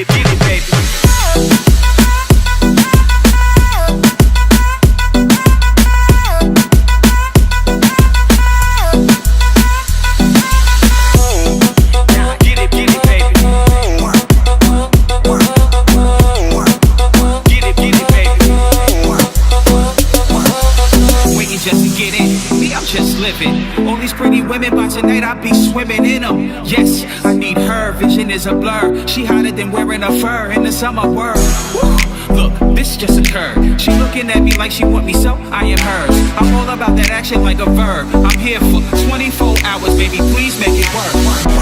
get it, baby. Just living. All these pretty women, by tonight I be swimming in them. Yes, I need her, vision is a blur. She hotter than wearing a fur in the summer world. Woo. Look, this just occurred. She looking at me like she want me, so I am hers. I'm all about that action like a verb. I'm here for 24 hours, baby, please make it work.